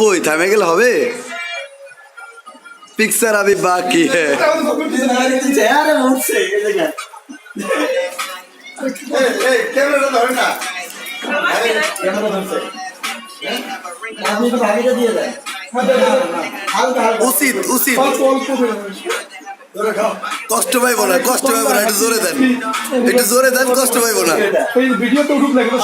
কই থামে গেলে হবে? पिक्चर अभी बाकी है। উচিত উচিত কষ্ট পাইব না, কষ্ট পাইব না, একটু জোরে দেন, একটু জোরে দেন, কষ্ট পাইব না। ভিডিও তো উঠুক লাগবে।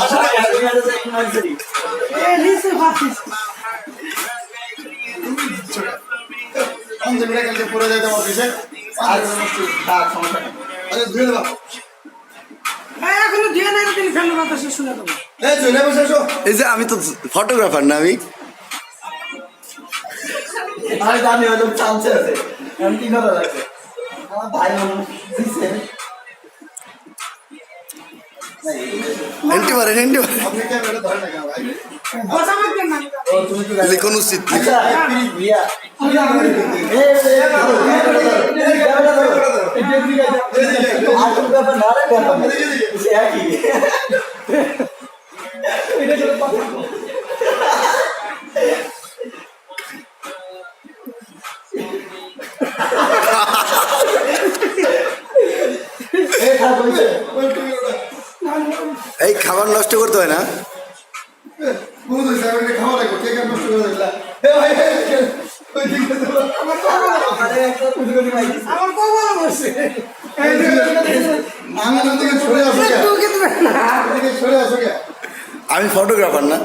এই যে আমি তো ফটোগ্রাফার না, আমি জানি ওই লোক চান্সে আছে, আমি কি করা লাগবে আমার ভাই এন্টি মারেন, এন্টি মারেন, লিখন উচিত। এই খাবার নষ্ট করতে হয় না। আমি ফটোগ্রাফার না।